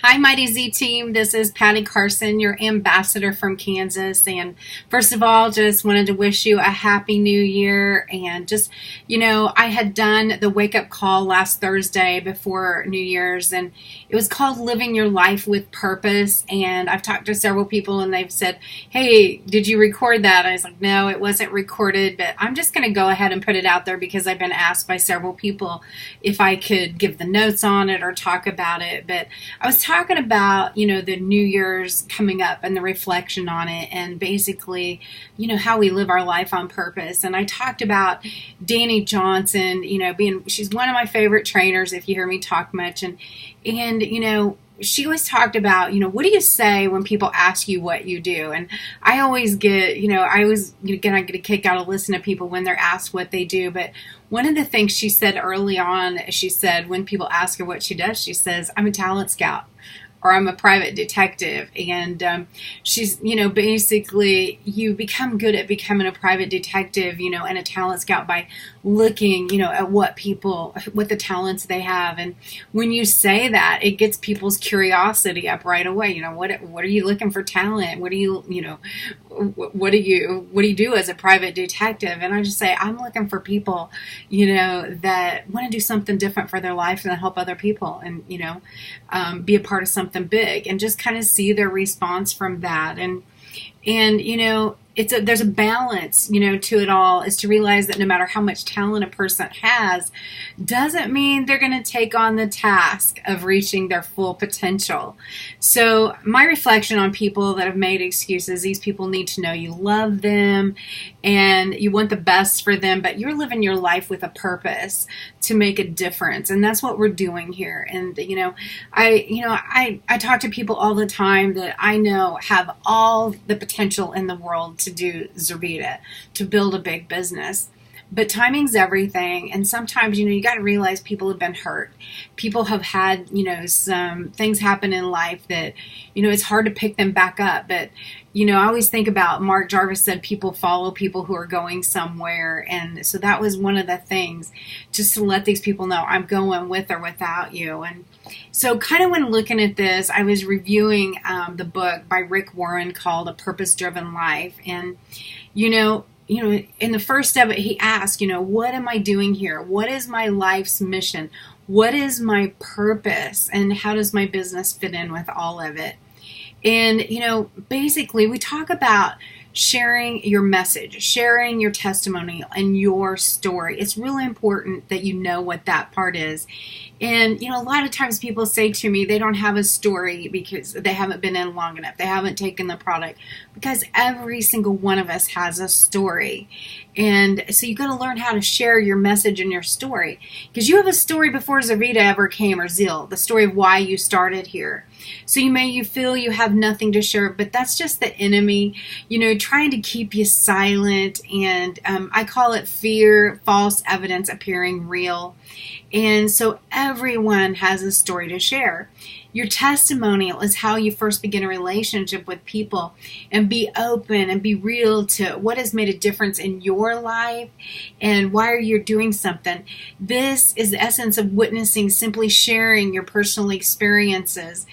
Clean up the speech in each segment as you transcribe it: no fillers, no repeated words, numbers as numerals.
Hi, Mighty Z team. This is Patty Carson, your ambassador from Kansas. And first of all, just wanted to wish you a happy new year. And just, I had done the wake up call last Thursday before New Year's, and it was called Living Your Life with Purpose. And I've talked to several people, and they've said, "Hey, did you record that?" I was like, "No, it wasn't recorded, but I'm just going to go ahead and put it out there because I've been asked by several people if I could give the notes on it or talk about it." But I was talking about, the New Year's coming up and the reflection on it, and basically, how we live our life on purpose. And I talked about Danny Johnson, she's one of my favorite trainers if you hear me talk much. And she always talked about, what do you say when people ask you what you do? And I always get, I get a kick out of listening to people when they're asked what they do. But one of the things she said early on, she said when people ask her what she does, she says, "I'm a talent scout," or "I'm a private detective." And she's, basically you become good at becoming a private detective, and a talent scout by looking, at what the talents they have. And when you say that, it gets people's curiosity up right away. What are you looking for talent? What do you do as a private detective? And I just say, I'm looking for people, that want to do something different for their life and help other people, and, be a part of something big, and just kind of see their response from that. And there's a balance, to it all, is to realize that no matter how much talent a person has, doesn't mean they're going to take on the task of reaching their full potential. So my reflection on people that have made excuses, these people need to know you love them and you want the best for them, but you're living your life with a purpose to make a difference. And that's what we're doing here. And, I talk to people all the time that I know have all the potential in the world to do Zervita, to build a big business. But timing's everything. And sometimes, you got to realize people have been hurt. People have had, some things happen in life that, it's hard to pick them back up. But, I always think about Mark Jarvis said people follow people who are going somewhere. And so that was one of the things, just to let these people know I'm going with or without you. And so kind of when looking at this, I was reviewing the book by Rick Warren called A Purpose-Driven Life. And, in the first of it, he asked, what am I doing here? What is my life's mission? What is my purpose? And how does my business fit in with all of it? And, basically we talk about sharing your message, sharing your testimony and your story. It's really important that you know what that part is. And, a lot of times people say to me they don't have a story because they haven't been in long enough. They haven't taken the product, because every single one of us has a story. And so you got to learn how to share your message and your story, because you have a story before Zervita ever came, or Zeal, the story of why you started here. So you feel you have nothing to share, but that's just the enemy, trying to keep you silent. And I call it fear, false evidence appearing real. And so everyone has a story to share. Your testimonial is how you first begin a relationship with people, and be open and be real to what has made a difference in your life and why are you doing something. This is the essence of witnessing, simply sharing your personal experiences.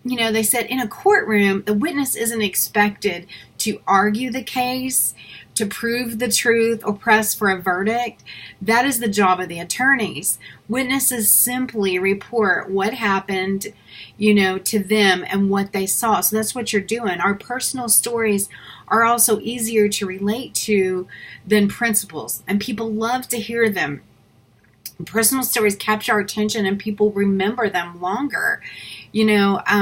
They said in a courtroom, the witness isn't expected to argue the case, to prove the truth, or press for a verdict. That is the job of the attorneys. Witnesses simply report what happened, to them and what they saw. So that's what you're doing. Our personal stories are also easier to relate to than principles, and people love to hear them. Personal stories capture our attention and people remember them longer.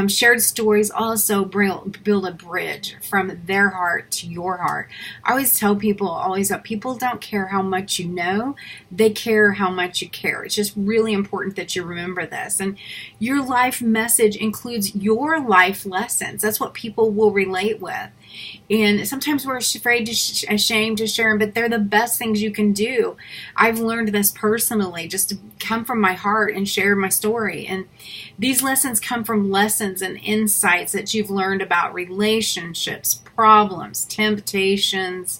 Shared stories also build a bridge from their heart to your heart. I always tell people that people don't care how much you know, they care how much you care. It's just really important that you remember this. And your life message includes your life lessons. That's what people will relate with. And sometimes we're afraid ashamed to share them, but they're the best things you can do. I've learned this personally, just to come from my heart and share my story. And these lessons come from lessons and insights that you've learned about relationships, problems, temptations,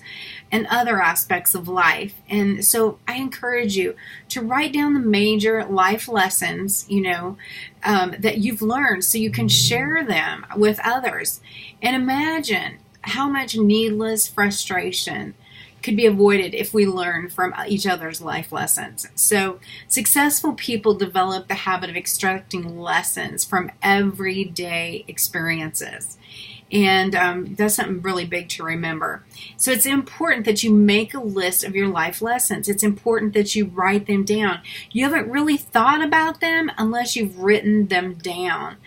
and other aspects of life. And so I encourage you to write down the major life lessons, that you've learned so you can share them with others. And imagine how much needless frustration could be avoided if we learn from each other's life lessons. So successful people develop the habit of extracting lessons from everyday experiences. And that's something really big to remember. So it's important that you make a list of your life lessons. It's important that you write them down. You haven't really thought about them unless you've written them down.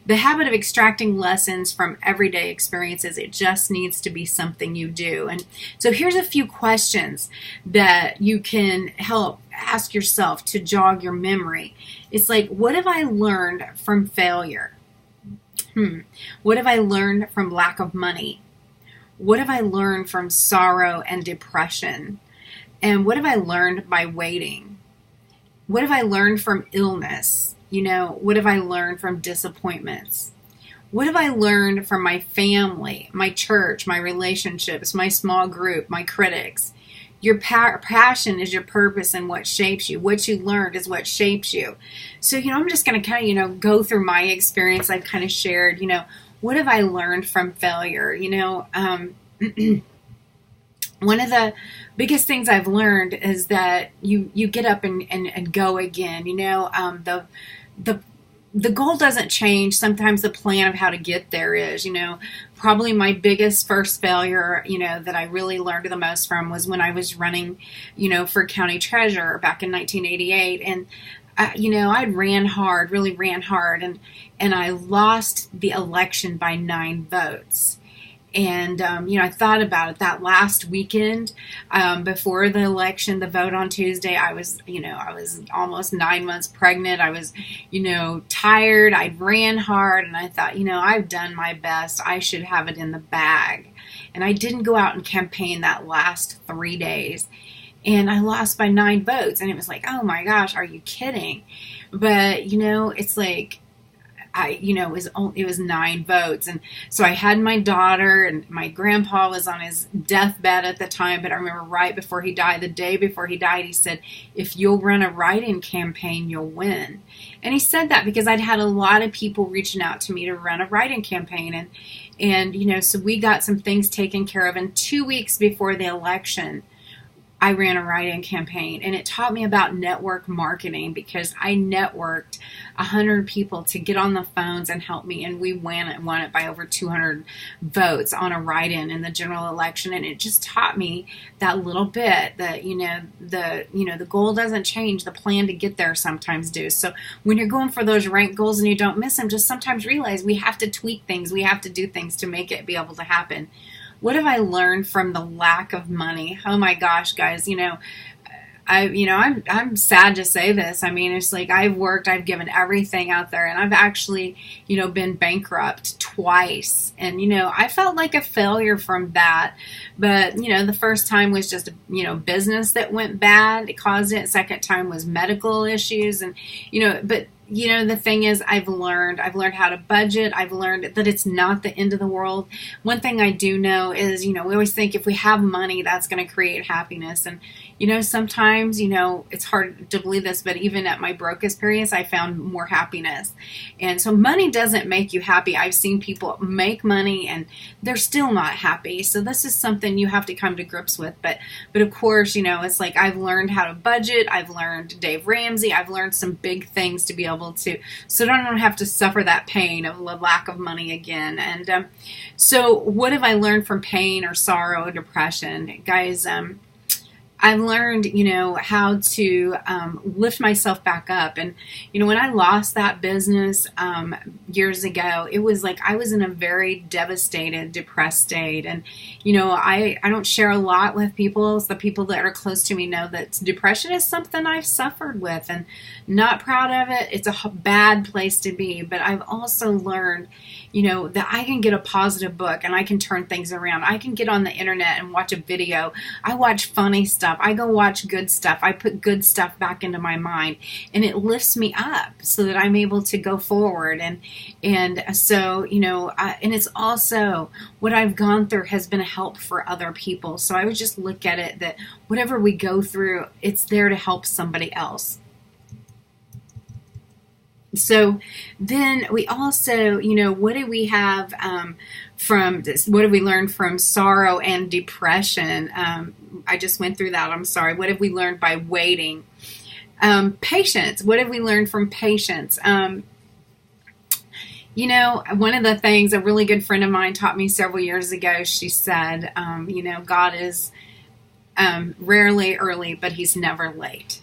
The habit of extracting lessons from everyday experiences, it just needs to be something you do. And so here's a few questions that you can help ask yourself to jog your memory. It's like, what have I learned from failure? What have I learned from lack of money? What have I learned from sorrow and depression? And what have I learned by waiting? What have I learned from illness? What have I learned from disappointments? What have I learned from my family, my church, my relationships, my small group, my critics? Your passion is your purpose and what shapes you. What you learned is what shapes you. So, I'm just going to kind of, go through my experience. I've kind of shared, what have I learned from failure? One of the biggest things I've learned is that you get up and go again. The goal doesn't change. Sometimes the plan of how to get there is, probably my biggest first failure, that I really learned the most from was when I was running, for county treasurer back in 1988. And, I really ran hard, and I lost the election by 9 votes. And, I thought about it that last weekend, before the election, the vote on Tuesday, I was almost 9 months pregnant. I was, tired. I'd ran hard, and I thought, I've done my best. I should have it in the bag. And I didn't go out and campaign that last 3 days. And I lost by 9 votes. And it was like, oh my gosh, are you kidding? But, it's like, it was 9 votes. And so I had my daughter, and my grandpa was on his deathbed at the time. But I remember right before he died, the day before he died, he said, if you'll run a write-in campaign, you'll win. And he said that because I'd had a lot of people reaching out to me to run a write-in campaign. And so we got some things taken care of. And 2 weeks before the election, I ran a write-in campaign, and it taught me about network marketing because I networked 100 people to get on the phones and help me, and we won it by over 200 votes on a write-in in the general election. And it just taught me that little bit that the goal doesn't change, the plan to get there sometimes do. So when you're going for those rank goals and you don't miss them, just sometimes realize we have to tweak things, we have to do things to make it be able to happen. What have I learned from the lack of money? Oh my gosh, guys, I'm sad to say this. I mean, it's like I've given everything out there, and I've actually, been bankrupt twice. And, I felt like a failure from that. But, the first time was just, business that went bad. It caused it. Second time was medical issues. And, but the thing is, I've learned how to budget. I've learned that it's not the end of the world. One thing I do know is, we always think if we have money, that's going to create happiness. And, sometimes, it's hard to believe this, but even at my brokest periods, I found more happiness. And so money doesn't make you happy. I've seen people make money and they're still not happy. So this is something you have to come to grips with. But of course, it's like I've learned how to budget. I've learned Dave Ramsey. I've learned some big things to be able to, so I don't have to suffer that pain of lack of money again. And so what have I learned from pain or sorrow or depression? Guys, I've learned, how to lift myself back up. And, when I lost that business years ago, it was like I was in a very devastated, depressed state. And, I don't share a lot with people. So the people that are close to me know that depression is something I've suffered with and not proud of it. It's a bad place to be. But I've also learned, that I can get a positive book and I can turn things around. I can get on the internet and watch a video. I watch funny stuff stuff. I go watch good stuff. I put good stuff back into my mind, and it lifts me up so that I'm able to go forward. And so, and it's also what I've gone through has been a help for other people. So I would just look at it that whatever we go through, it's there to help somebody else. So then we also, what do we have from this? What have we learned from sorrow and depression? I just went through that. I'm sorry. What have we learned by waiting? Patience. What have we learned from patience? One of the things a really good friend of mine taught me several years ago, she said, God is rarely early, but he's never late.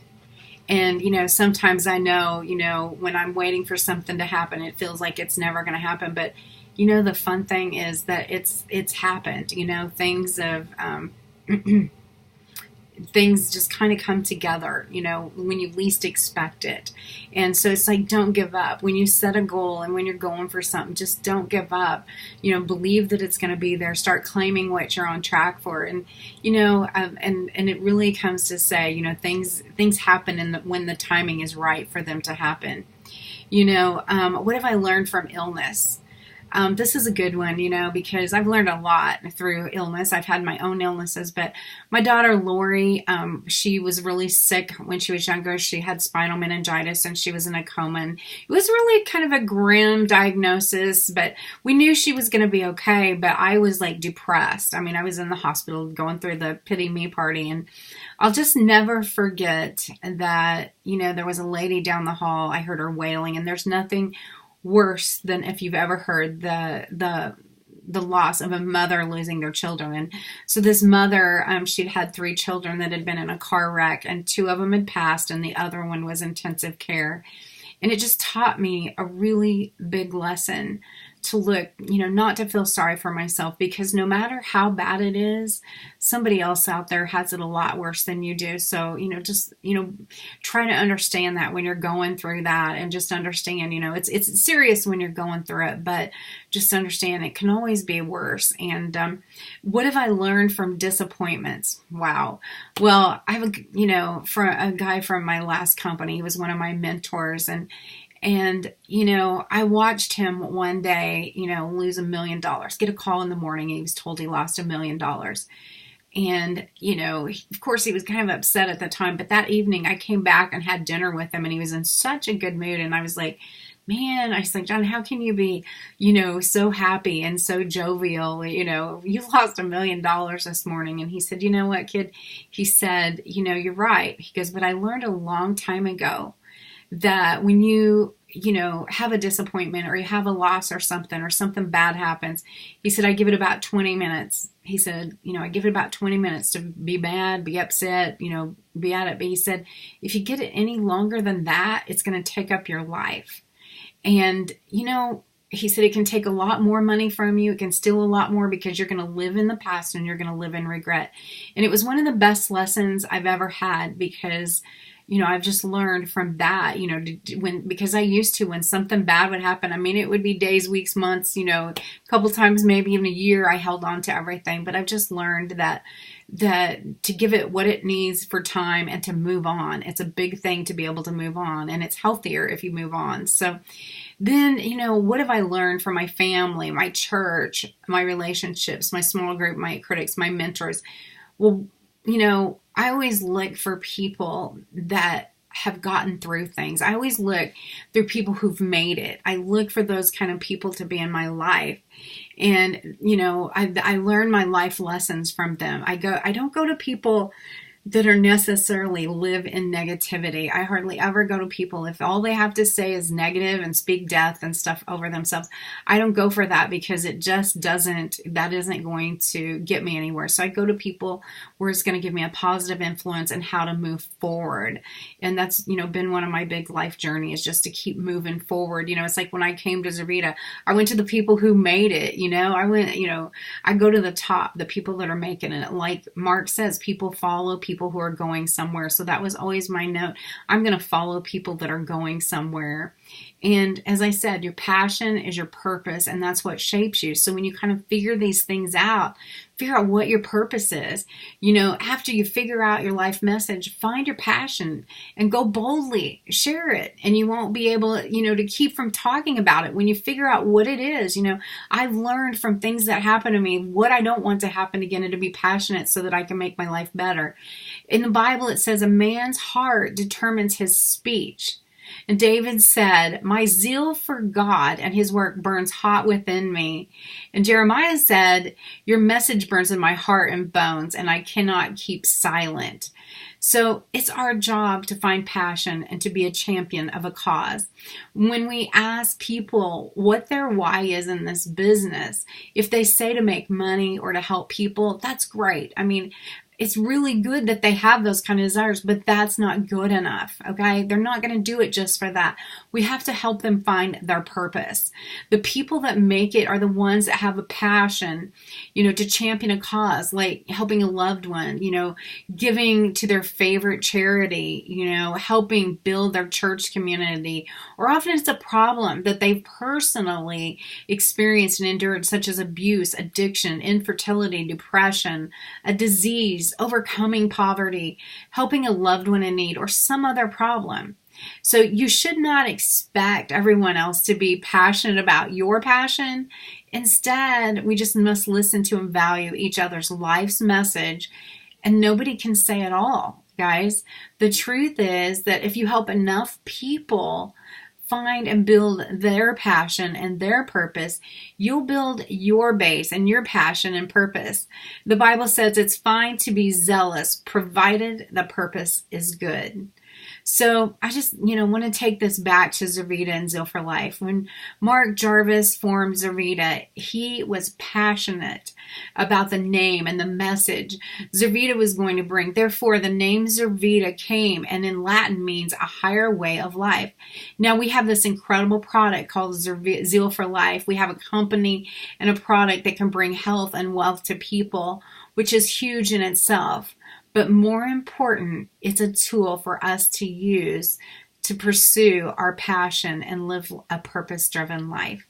And, sometimes I know, when I'm waiting for something to happen, it feels like it's never going to happen. But, the fun thing is that it's happened, things of, things just kind of come together, when you least expect it. And so it's like, don't give up. When you set a goal and when you're going for something, just don't give up. Believe that it's going to be there. Start claiming what you're on track for. And, and it really comes to say, things happen when the timing is right for them to happen. What have I learned from illness? This is a good one, because I've learned a lot through illness. I've had my own illnesses, but my daughter, Lori, she was really sick when she was younger. She had spinal meningitis and she was in a coma. And it was really kind of a grim diagnosis, but we knew she was going to be okay. But I was like depressed. I mean, I was in the hospital going through the pity me party, and I'll just never forget that, there was a lady down the hall. I heard her wailing, and there's nothing worse than if you've ever heard the loss of a mother losing their children. And so this mother, she'd had 3 children that had been in a car wreck, and 2 of them had passed, and the other one was intensive care. And it just taught me a really big lesson to look, not to feel sorry for myself, because no matter how bad it is, somebody else out there has it a lot worse than you do. So, just, try to understand that when you're going through that, and just understand, it's serious when you're going through it, but just understand it can always be worse. And what have I learned from disappointments? Wow. Well, I have from a guy from my last company. He was one of my mentors, and I watched him one day, lose $1 million, get a call in the morning, and he was told he lost $1 million. And, of course he was kind of upset at the time, but that evening I came back and had dinner with him, and he was in such a good mood. And I was like, man, I was like, John, how can you be, so happy and so jovial? You lost $1 million this morning. And he said, you know what, kid? He said, you're right. He goes, but I learned a long time ago that when you have a disappointment, or you have a loss or something bad happens, he said, I give it about 20 minutes. He said, I give it about 20 minutes to be mad, be upset, be at it. But he said, if you get it any longer than that, it's going to take up your life. And, he said, it can take a lot more money from you. It can steal a lot more, because you're going to live in the past and you're going to live in regret. And it was one of the best lessons I've ever had, because I've just learned from that, because I used to, when something bad would happen, I mean, it would be days, weeks, months, a couple times, maybe even a year, I held on to everything. But I've just learned that to give it what it needs for time and to move on. It's a big thing to be able to move on, and it's healthier if you move on. So then, what have I learned from my family, my church, my relationships, my small group, my critics, my mentors? Well, I always look for people that have gotten through things. I always look through people who've made it. I look for those kind of people to be in my life. And, I learn my life lessons from them. I don't go to people that are necessarily live in negativity. I hardly ever go to people if all they have to say is negative and speak death and stuff over themselves. I don't go for that, because it just that isn't going to get me anywhere. So I go to people where it's going to give me a positive influence and how to move forward. And that's, been one of my big life journeys, just to keep moving forward. It's like when I came to Zarita, I went to the people who made it, I went, I go to the top, the people that are making it. Like Mark says, people follow people who are going somewhere. So that was always my note. I'm going to follow people that are going somewhere. And as I said, your passion is your purpose, and that's what shapes you. So when you kind of figure these things out, figure out what your purpose is. After you figure out your life message, find your passion and go boldly, share it. And you won't be able, to keep from talking about it. When you figure out what it is, I've learned from things that happen to me what I don't want to happen again, and to be passionate so that I can make my life better. In the Bible, it says a man's heart determines his speech. And David said, my zeal for God and his work burns hot within me. And Jeremiah said, your message burns in my heart and bones, and I cannot keep silent. So it's our job to find passion and to be a champion of a cause. When we ask people what their why is in this business, if they say to make money or to help people, that's great. I mean, it's really good that they have those kind of desires, but that's not good enough, okay? They're not going to do it just for that. We have to help them find their purpose. The people that make it are the ones that have a passion, to champion a cause, like helping a loved one, giving to their favorite charity, helping build their church community. Or often it's a problem that they've personally experienced and endured, such as abuse, addiction, infertility, depression, a disease, overcoming poverty, helping a loved one in need, or some other problem. So you should not expect everyone else to be passionate about your passion. Instead, we just must listen to and value each other's life's message, and nobody can say it all, guys. The truth is that if you help enough people find and build their passion and their purpose, you'll build your base and your passion and purpose. The Bible says it's fine to be zealous, provided the purpose is good. So I just, want to take this back to Zervita and Zeal for Life. When Mark Jarvis formed Zervita, he was passionate about the name and the message Zervita was going to bring. Therefore, the name Zervita came, and in Latin means a higher way of life. Now we have this incredible product called Zeal for Life. We have a company and a product that can bring health and wealth to people, which is huge in itself. But more important, it's a tool for us to use to pursue our passion and live a purpose-driven life.